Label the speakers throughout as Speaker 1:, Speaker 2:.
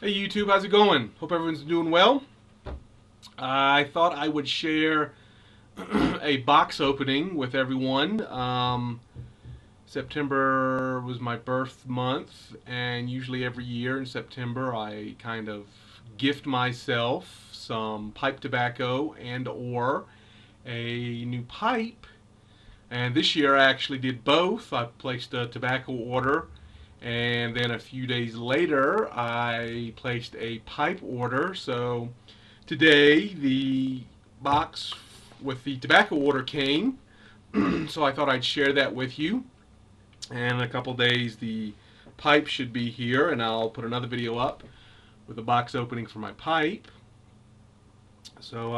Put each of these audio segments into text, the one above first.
Speaker 1: Hey YouTube, how's it going? Hope everyone's doing well. I thought I would share a box opening with everyone. September was my birth month, and usually every year in September I kind of gift myself some pipe tobacco and or a new pipe. And this year I actually did both. I placed a tobacco order, and then a few days later I placed a pipe order. So today the box with the tobacco order came, so I thought I'd share that with you. And in a couple days the pipe should be here, and I'll put another video up with a box opening for my pipe. So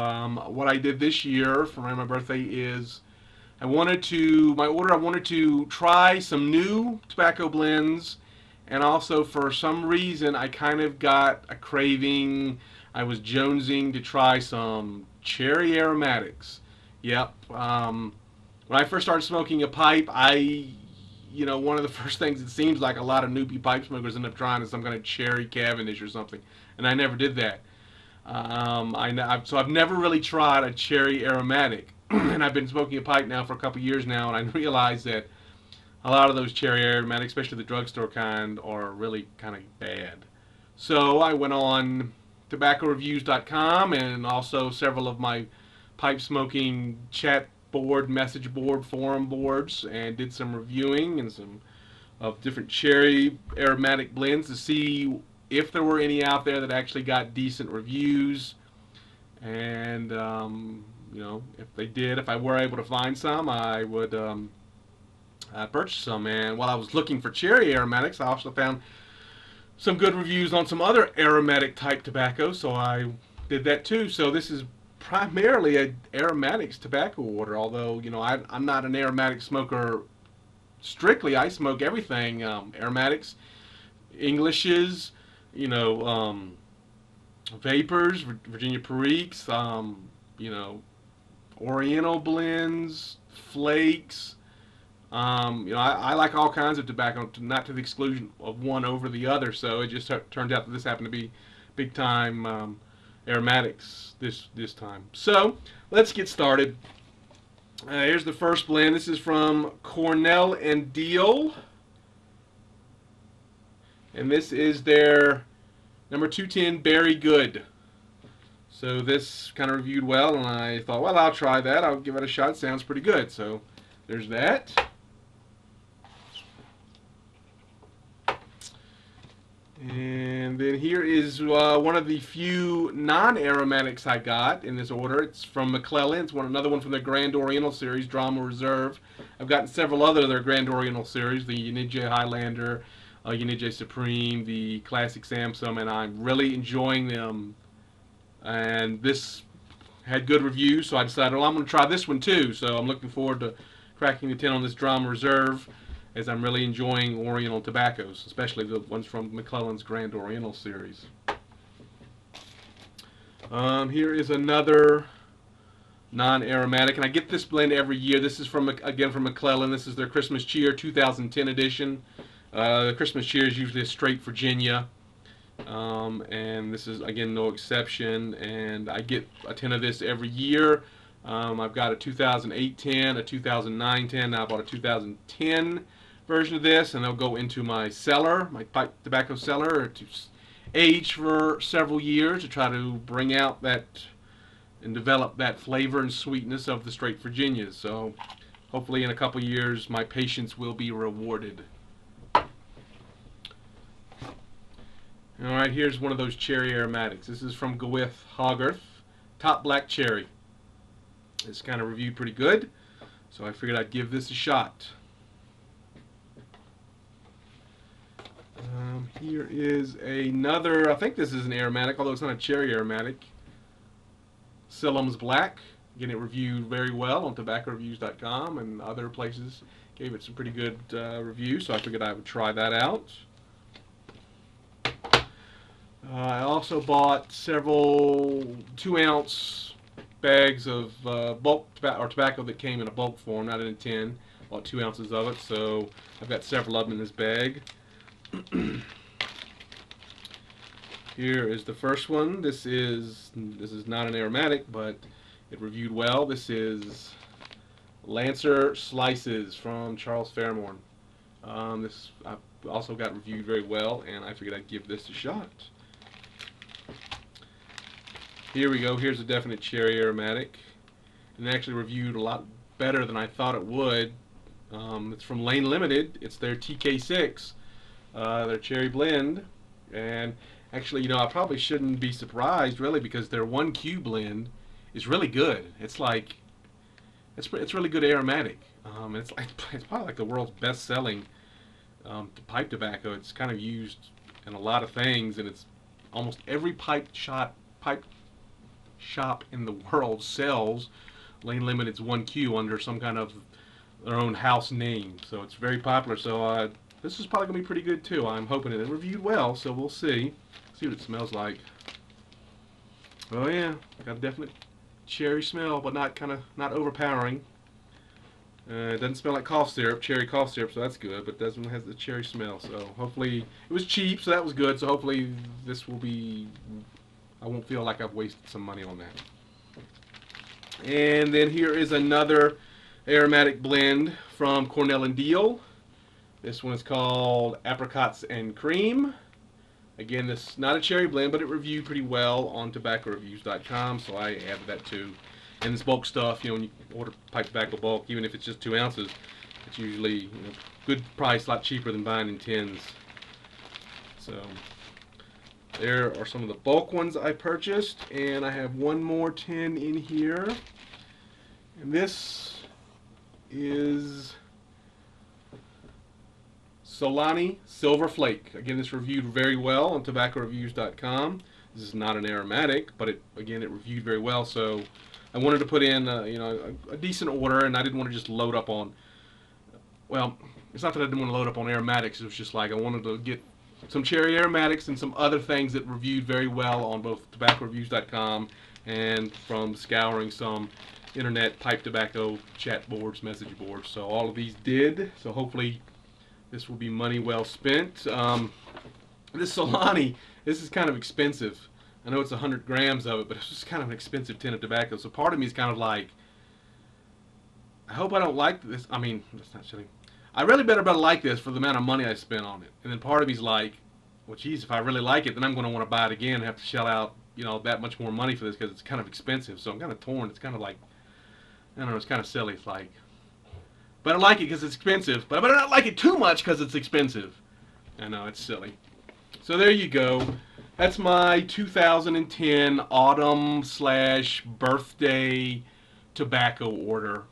Speaker 1: what I did this year for my birthday is I wanted to try some new tobacco blends, and also for some reason I kind of got a craving. I was jonesing to try some cherry aromatics. Yep. When I first started smoking a pipe, one of the first things it seems like a lot of newbie pipe smokers end up trying is some kind of cherry Cavendish or something, and I never did that. So I've never really tried a cherry aromatic, and I've been smoking a pipe now for a couple years now, and I realize that a lot of those cherry aromatics, especially the drugstore kind, are really kind of bad. So I went on tobaccoreviews.com and also several of my pipe smoking chat board, message board, forum boards, and did some reviewing and some of different cherry aromatic blends to see if there were any out there that actually got decent reviews. And if they did, if I were able to find some, I would purchase some. And while I was looking for cherry aromatics, I also found some good reviews on some other aromatic type tobacco, so I did that too. So this is primarily a aromatics tobacco order, although I'm not an aromatic smoker strictly. I smoke everything, aromatics, Englishes, vapors, Virginia Periques, Oriental blends, flakes. I like all kinds of tobacco, not to the exclusion of one over the other. So it just turned out that this happened to be big time aromatics this time. So let's get started. Here's the first blend. This is from Cornell and Deal, and this is their number 210 Berry Good. So this kind of reviewed well, and I thought, well, I'll try that. I'll give it a shot. Sounds pretty good. So there's that. And then here is one of the few non-aromatics I got in this order. It's from Mcclellans, another one from their Grand Oriental series, Drama Reserve. I've gotten several other of their Grand Oriental series, the Unije Highlander, Unije Supreme, the Classic Samsung, and I'm really enjoying them. And this had good reviews, so I decided, well, I'm going to try this one too. So I'm looking forward to cracking the 10 on this Drama Reserve, as I'm really enjoying Oriental tobaccos, especially the ones from Mcclellan's Grand Oriental series. Here is another non-aromatic, and I get this blend every year. This is again from McClellan. This is their Christmas Cheer 2010 edition. The Christmas Cheer is usually a straight Virginia, and this is again no exception. And I get a 10 of this every year. I've got a 2008 10, a 2009 10. Now I bought a 2010 version of this, and they'll go into my cellar, my pipe tobacco cellar, to age for several years to try to bring out that and develop that flavor and sweetness of the straight Virginias. So hopefully in a couple years my patience will be rewarded. Alright, here's one of those cherry aromatics. This is from Gwyth Hogarth, Top Black Cherry. It's kind of reviewed pretty good, so I figured I'd give this a shot. Here is another, I think this is an aromatic, although it's not a cherry aromatic. Sillam's Black. Again, it reviewed very well on tobaccoreviews.com and other places. Gave it some pretty good reviews, so I figured I would try that out. I also bought several 2-ounce bags of bulk tobacco that came in a bulk form, not in a tin. Bought 2 ounces of it, so I've got several of them in this bag. Here is the first one. This is not an aromatic, but it reviewed well. This is Lancer Slices from Charles Fairmorn. This also got reviewed very well, and I figured I'd give this a shot. Here we go. Here's a definite cherry aromatic, and it actually reviewed a lot better than I thought it would. It's from Limited. It's their TK6, their cherry blend, and actually, you know, I probably shouldn't be surprised really, because their 1Q blend is really good. It's like it's really good aromatic. It's probably like the world's best-selling pipe tobacco. It's kind of used in a lot of things, and it's almost every pipe shop in the world sells Lane Limited's 1Q under some kind of their own house name. So it's very popular. So this is probably gonna be pretty good too. I'm hoping it reviewed well. So we'll see. See what it smells like. Oh yeah, got a definite cherry smell, but not overpowering. It doesn't smell like cough syrup, cherry cough syrup, so that's good, but it doesn't have the cherry smell. So hopefully, it was cheap, so that was good. So hopefully this will be, I won't feel like I've wasted some money on that. And then here is another aromatic blend from Cornell Deal. This one is called Apricots and Cream. Again, this is not a cherry blend, but it reviewed pretty well on tobaccoreviews.com, so I added that too. And this bulk stuff, you know, when you order pipe tobacco bulk, even if it's just 2 ounces, it's usually, you know, good price, a lot cheaper than buying in tins. So there are some of the bulk ones I purchased, and I have one more tin in here. And this is Solani Silver Flake. Again, this reviewed very well on tobaccoreviews.com. This is not an aromatic, but it reviewed very well. So I wanted to put in you know, a decent order, and I didn't want to just load up on. Well, it's not that I didn't want to load up on aromatics. It was just like I wanted to get some cherry aromatics and some other things that reviewed very well on both tobaccoreviews.com and from scouring some internet pipe tobacco chat boards, message boards. So all of these did. So hopefully this will be money well spent. This Solani, this is kind of expensive. I know it's 100 grams of it, but it's just kind of an expensive tin of tobacco. So part of me is kind of like, I hope I don't like this. I mean, that's not silly. I really better like this for the amount of money I spent on it. And then part of me's like, well, geez, if I really like it, then I'm going to want to buy it again and have to shell out, you know, that much more money for this because it's kind of expensive. So I'm kind of torn. It's kind of like, I don't know, it's kind of silly. It's like, but I like it because it's expensive, but I better not like it too much because it's expensive. I know, it's silly. So there you go. That's my 2010 autumn/birthday tobacco order.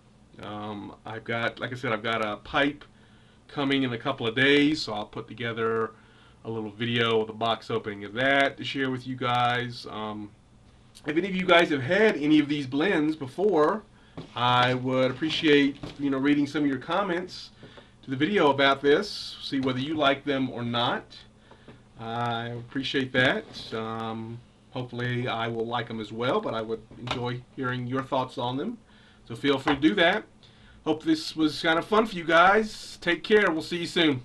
Speaker 1: I've got, like I said, I've got a pipe coming in a couple of days, so I'll put together a little video of the box opening of that to share with you guys. If any of you guys have had any of these blends before, I would appreciate, you know, reading some of your comments to the video about this, see whether you like them or not. I appreciate that. Hopefully I will like them as well, but I would enjoy hearing your thoughts on them. So feel free to do that. Hope this was kind of fun for you guys. Take care. We'll see you soon.